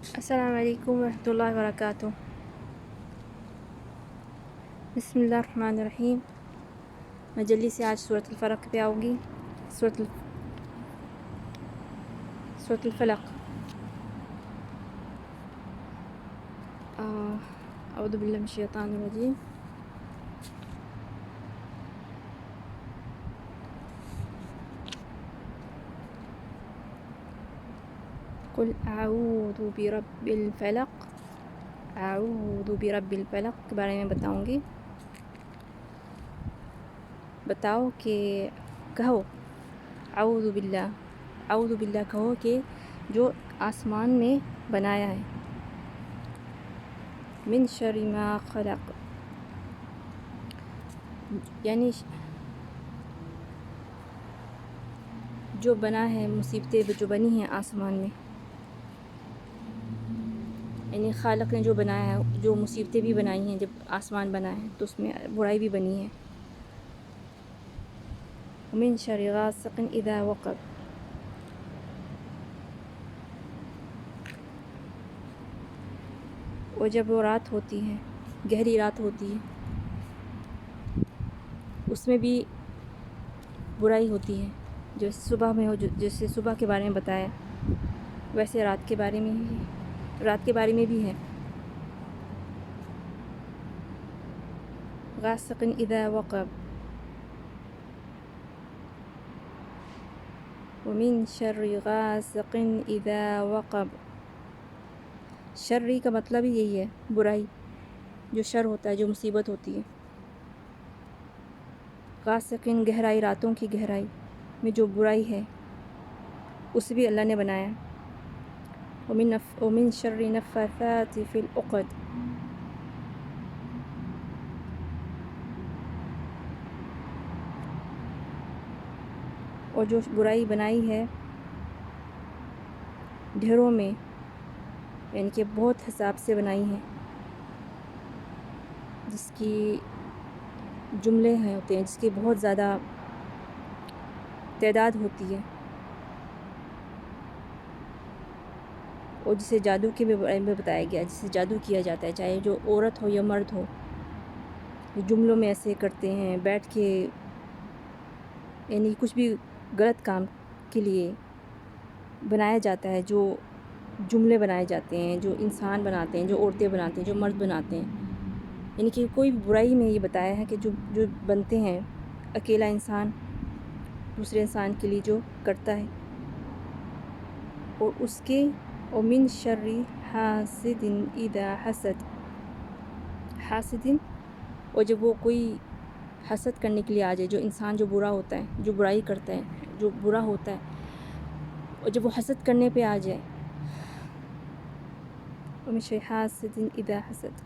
السلام علیکم ورحمۃ اللہ وبرکاتہ۔ بسم اللہ الرحمن الرحیم۔ میں جلدی سے آج سورۃ الفلق پہ آؤں گی۔ سورۃ الفلق۔ اعوذ باللہ من الشیطان الرجیم۔ قل اعوذ برب الفلق، اعوذ برب الفلق کے بارے میں بتاؤں گی۔ بتاؤ کہ کہو اعوذ باللہ کہو کہ جو آسمان میں بنایا ہے، من شر ما خلق، یعنی جو بنا ہے، مصیبتیں جو بنی ہیں آسمان میں، یعنی خالق نے جو بنایا ہے، جو مصیبتیں بھی بنائی ہیں، جب آسمان بنا ہے تو اس میں برائی بھی بنی ہے۔ من شر غاسق اذا وقب، اور جب وہ رات ہوتی ہے، گہری رات ہوتی ہے، اس میں بھی برائی ہوتی ہے۔ جو صبح میں ہو، جیسے صبح کے بارے میں بتایا، ویسے رات کے بارے میں بھی ہے۔ غاسق اذا وقب، ومن شر غاسق اذا وقب۔ شرری کا مطلب ہی یہی ہے، برائی، جو شر ہوتا ہے، جو مصیبت ہوتی ہے۔ غاسق، گہرائی، راتوں کی گہرائی میں جو برائی ہے، اسے بھی اللہ نے بنایا۔ ومن شر النفاثات فی العقد، اور جو برائی بنائی ہے ڈھیروں میں، یعنی کہ بہت حساب سے بنائی ہے، جس کی جملے ہوتے ہیں، جس کی بہت زیادہ تعداد ہوتی ہے، اور جسے جادو کے بارے میں بتایا گیا، جسے جادو کیا جاتا ہے، چاہے جو عورت ہو یا مرد ہو، جملوں میں ایسے کرتے ہیں بیٹھ کے، یعنی کچھ بھی غلط کام کے لیے بنایا جاتا ہے، جو جملے بنائے جاتے ہیں، جو انسان بناتے ہیں، جو عورتیں بناتے ہیں، جو مرد بناتے ہیں، یعنی کہ کوئی برائی میں یہ بتایا ہے کہ جو بنتے ہیں، اکیلا انسان دوسرے انسان کے لیے جو کرتا ہے، اور اس کے ومن شر حاسد اذا حسد، حاسد، اور جب وہ کوئی حسد کرنے کے لیے آ جائے، جو انسان جو برا ہوتا ہے، جو برائی کرتا ہے، جو برا ہوتا ہے، اور جب وہ حسد کرنے پہ آ جائے، ومن شر حاسد اذا حسد،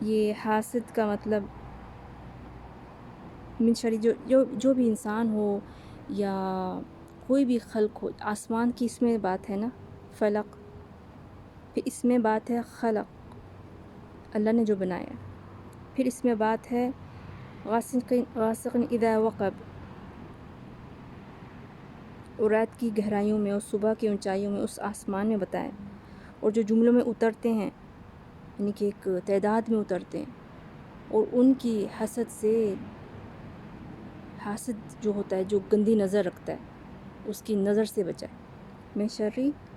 یہ حاسد کا مطلب من شر، جو بھی انسان ہو یا کوئی بھی خلق ہو، آسمان کی اس میں بات ہے نا، فلق، پھر اس میں بات ہے خلق، اللہ نے جو بنایا، پھر اس میں بات ہے غاسق اذا وقب، اور رات کی گہرائیوں میں اور صبح کی اونچائیوں میں اس آسمان میں بتایا، اور جو جملوں میں اترتے ہیں، یعنی کہ ایک تعداد میں اترتے ہیں، اور ان کی حسد سے، حاسد جو ہوتا ہے، جو گندی نظر رکھتا ہے، اس کی نظر سے بچائے۔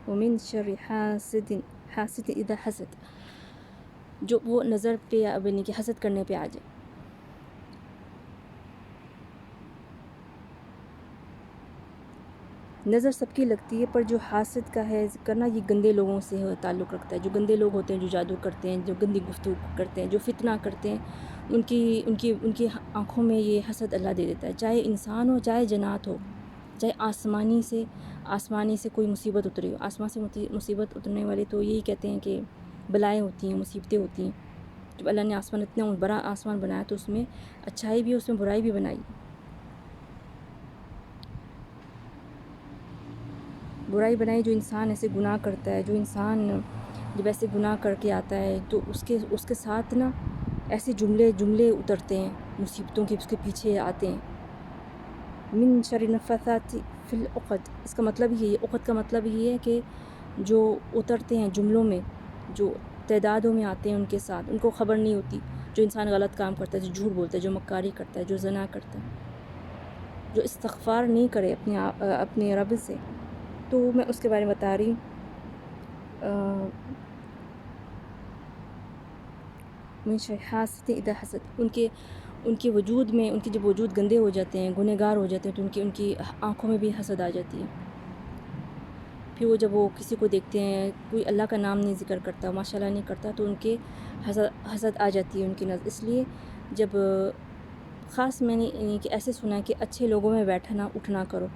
ومن شر حاسد اذا حسد، جو وہ نظر پہ، یعنی کہ حسد کرنے پہ آ جائے۔ نظر سب کی لگتی ہے، پر جو حاسد کا ہے کرنا، یہ گندے لوگوں سے تعلق رکھتا ہے۔ جو گندے لوگ ہوتے ہیں، جو جادو کرتے ہیں، جو گندی گفتگو کرتے ہیں، جو فتنہ کرتے ہیں، ان کی آنکھوں میں یہ حسد اللہ دے دیتا ہے، چاہے انسان ہو، چاہے جنات ہو، چاہے آسمانی سے کوئی مصیبت اتری ہو۔ آسمان سے مصیبت اترنے والے تو یہی کہتے ہیں کہ بلائیں ہوتی ہیں، مصیبتیں ہوتی ہیں۔ جب اللہ نے آسمان، اتنا بڑا آسمان بنایا، تو اس میں اچھائی بھی، اس میں برائی بھی بنائی۔ برائی بنائی، جو انسان ایسے گناہ کرتا ہے، جو انسان جب ایسے گناہ کر کے آتا ہے، تو اس کے ساتھ نا ایسے جملے اترتے ہیں، مصیبتوں کے اس کے پیچھے آتے ہیں۔ من شر النفاثات فی العقد، اس کا مطلب یہ ہے، عقد کا مطلب یہ ہے کہ جو اترتے ہیں جملوں میں، جو تعدادوں میں آتے ہیں ان کے ساتھ، ان کو خبر نہیں ہوتی، جو انسان غلط کام کرتا ہے، جو جھوٹ بولتا ہے، جو مکاری کرتا ہے، جو زنا کرتا ہے، جو استغفار نہیں کرے اپنے رب سے. تو میں اس کے بارے میں بتا رہی ہوں. من شر حاسد اذا حسد، ان کے وجود میں، ان کے جب وجود گندے ہو جاتے ہیں، گنہگار ہو جاتے ہیں، تو ان کی آنکھوں میں بھی حسد آ جاتی ہے. پھر وہ جب وہ کسی کو دیکھتے ہیں، کوئی اللہ کا نام نہیں ذکر کرتا، ماشاء اللہ نہیں کرتا، تو ان کے حسد آ جاتی ہے ان کی نظر. اس لیے جب خاص میں نے کہ ایسے سنا ہے کہ اچھے لوگوں میں بیٹھنا اٹھنا کرو،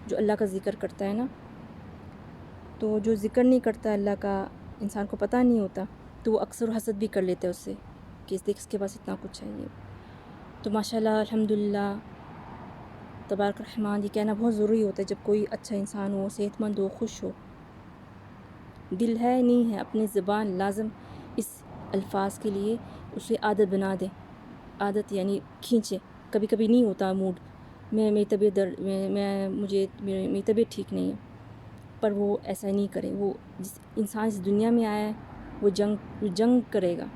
جو اللہ کا ذکر کرتا ہے نا. تو جو ذکر نہیں کرتا اللہ کا، انسان کو پتہ نہیں ہوتا، تو وہ اکثر حسد بھی کر لیتے ہیں اس سے کہ اس کے پاس اتنا کچھ ہے. یہ تو ماشاءاللہ الحمدللہ تبارک الرحمن، یہ کہنا بہت ضروری ہوتا ہے جب کوئی اچھا انسان ہو، صحت مند ہو، خوش ہو. دل ہے نہیں ہے، اپنی زبان لازم اس الفاظ کے لیے اسے عادت بنا دیں. عادت یعنی کھینچے. کبھی کبھی نہیں ہوتا موڈ، میری طبیعت ٹھیک نہیں ہے، پر وہ ایسا نہیں کرے. وہ جس انسان اس دنیا میں آیا ہے وہ جنگ کرے گا،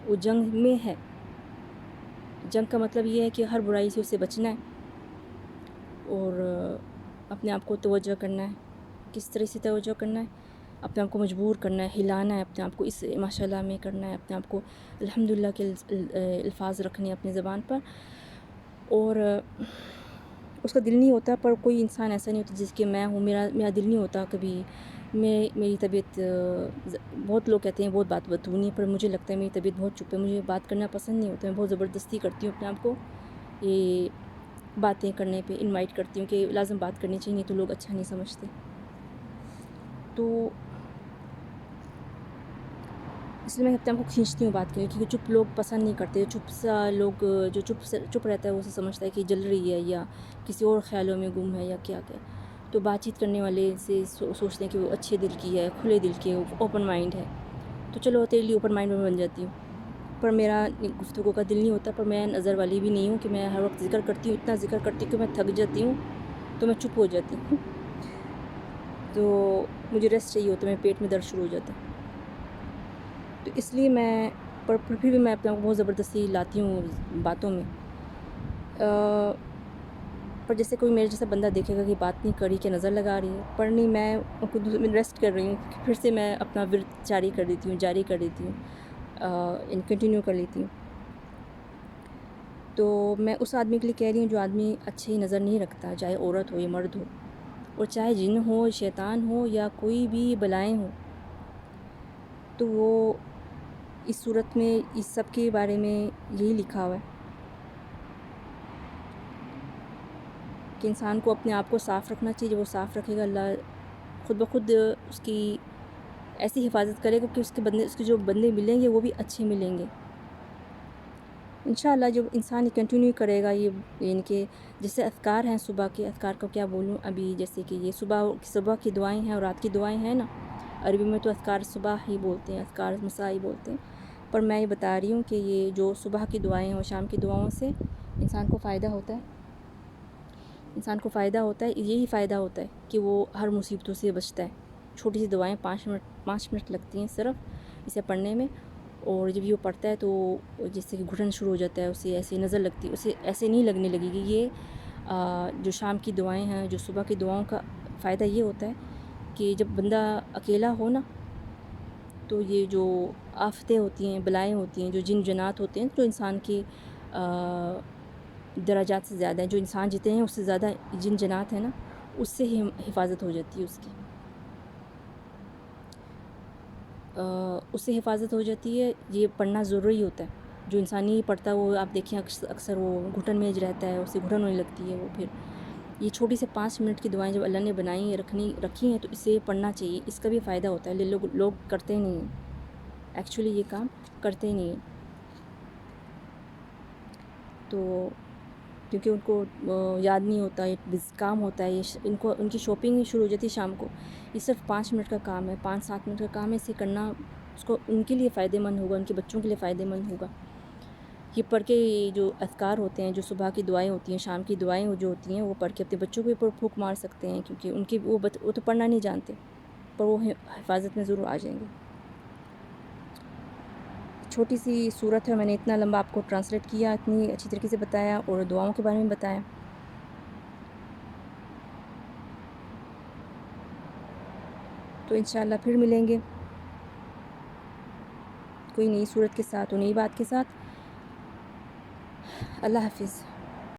وہ جنگ میں ہے. جنگ کا مطلب یہ ہے کہ ہر برائی سے اسے بچنا ہے اور اپنے آپ کو توجہ کرنا ہے. کس طرح سے توجہ کرنا ہے؟ اپنے آپ کو مجبور کرنا ہے، ہلانا ہے اپنے آپ کو، اس ماشاء اللہ میں کرنا ہے اپنے آپ کو الحمدللہ کے الفاظ رکھنے ہیں اپنی زبان پر. اور اس کا دل نہیں ہوتا، پر کوئی انسان ایسا نہیں ہوتا جس کہ میں ہوں، میرا دل نہیں ہوتا کبھی. میری طبیعت، بہت لوگ کہتے ہیں بہت بات بتونی ہے، پر مجھے لگتا ہے میری طبیعت بہت چپ ہے، مجھے بات کرنا پسند نہیں ہوتا. میں بہت زبردستی کرتی ہوں اپنے آپ کو یہ باتیں کرنے پہ انوائٹ کرتی ہوں کہ لازم بات کرنی چاہیے، نہیں تو لوگ اچھا نہیں سمجھتے. تو اس لیے میں اپنے آپ کو کھینچتی ہوں بات کے لیے، کیونکہ چپ لوگ پسند نہیں کرتے. جو چپ رہتا ہے وہ اسے سمجھتا ہے کہ جل رہی ہے یا کسی اور خیالوں میں گم ہے یا کیا. تو بات چیت کرنے والے سے سوچتے ہیں کہ وہ اچھے دل کی ہے، کھلے دل کی ہے، اوپن مائنڈ ہے. تو چلو تیرے لیے اوپن مائنڈ میں بن جاتی ہوں، پر میرا گفتگو کا دل نہیں ہوتا. پر میں نظر والی بھی نہیں ہوں کہ میں ہر وقت ذکر کرتی ہوں، اتنا ذکر کرتی ہوں کہ میں تھک جاتی ہوں، تو میں چپ ہو جاتی ہوں. تو مجھے ریسٹ چاہیے ہوتا ہے، میرے پیٹ میں درد شروع ہو جاتا ہے. تو اس لیے میں پھر بھی میں اپنے آپ کو بہت زبردستی لاتی ہوں باتوں میں. پر جیسے کوئی میرے جیسا بندہ دیکھے گا کہ بات نہیں کری کہ نظر لگا رہی ہے، پر نہیں، میں ریسٹ کر رہی ہوں، پھر سے میں اپنا ورد جاری کر دیتی ہوں، کنٹینیو کر لیتی ہوں. تو میں اس آدمی کے لیے کہہ رہی ہوں جو آدمی اچھی نظر نہیں رکھتا، چاہے عورت ہو یا مرد ہو، اور چاہے جن ہو، شیطان ہو، یا کوئی بھی بلائیں ہوں. تو وہ اس صورت میں اس سب کے بارے میں یہی لکھا ہوا ہے کہ انسان کو اپنے آپ کو صاف رکھنا چاہیے. جب وہ صاف رکھے گا، اللہ خود بخود اس کی ایسی حفاظت کرے گا کہ اس کے جو بندے ملیں گے وہ بھی اچھے ملیں گے انشاءاللہ. جب انسان یہ کنٹینیو کرے گا، یعنی کہ جیسے اذکار ہیں صبح کے، اذکار کو کیا بولوں ابھی، جیسے کہ یہ صبح کی دعائیں ہیں اور رات کی دعائیں ہیں نا. عربی میں تو اذکار صبح ہی بولتے ہیں، اذکار مساء ہی بولتے ہیں، پر میں یہ بتا رہی ہوں کہ یہ جو صبح کی دعائیں ہیں اور شام کی دعاؤں سے انسان کو فائدہ ہوتا ہے. یہی فائدہ ہوتا ہے کہ وہ ہر مصیبتوں سے بچتا ہے. چھوٹی سی دعائیں 5 منٹ لگتی ہیں صرف اسے پڑھنے میں، اور جب یہ پڑھتا ہے تو جیسے کہ گھٹن شروع ہو جاتا ہے، اسے ایسے نظر لگتی ہے، اسے ایسے نہیں لگنے لگے گی. یہ جو شام کی دعائیں ہیں، جو صبح کی دعاؤں کا فائدہ یہ ہوتا ہے کہ جب بندہ اکیلا ہو نا، تو یہ جو آفتیں ہوتی ہیں، بلائیں ہوتی ہیں، جو جن جنات ہوتے ہیں، جو انسان کے درجات سے زیادہ ہیں، جو انسان جتنے ہیں اس سے زیادہ جن جنات ہیں نا، اس سے ہی حفاظت ہو جاتی ہے. اس سے حفاظت ہو جاتی ہے. یہ پڑھنا ضروری ہوتا ہے. جو انسان نہیں پڑھتا، وہ آپ دیکھیں اکثر وہ گھٹن میں رہتا ہے، اسے گھٹن ہونے لگتی ہے. وہ پھر یہ چھوٹی سے 5 منٹ کی دعائیں جب اللہ نے بنائی ہیں، رکھی ہیں، تو اسے پڑھنا چاہیے. اس کا بھی فائدہ ہوتا ہے. لوگ کرتے نہیں ہیں، ایکچولی یہ کام کرتے نہیں ہیں. تو کیونکہ ان کو یاد نہیں ہوتا، کام ہوتا ہے، ان کی شاپنگ ہی شروع ہو جاتی ہے شام کو. یہ صرف 5 منٹ کا کام ہے، 5-7 منٹ کا کام ہے. اسے کرنا ان کے لیے فائدہ مند ہوگا، ان کے بچوں کے لیے فائدہ مند ہوگا. یہ پڑھ کے جو اذکار ہوتے ہیں، جو صبح کی دعائیں ہوتی ہیں، شام کی دعائیں جو ہوتی ہیں، وہ پڑھ کے اپنے بچوں کے اوپر پھونک مار سکتے ہیں، کیونکہ ان کے وہ تو پڑھنا نہیں جانتے، پر وہ حفاظت میں ضرور آ جائیں گے۔ چھوٹی سی صورت ہے، میں نے اتنا لمبا آپ کو ٹرانسلیٹ کیا، اتنی اچھی طریقے سے بتایا اور دعاؤں کے بارے میں بتایا۔ تو انشاءاللہ پھر ملیں گے کوئی نئی صورت کے ساتھ اور نئی بات کے ساتھ۔ اللہ حافظ۔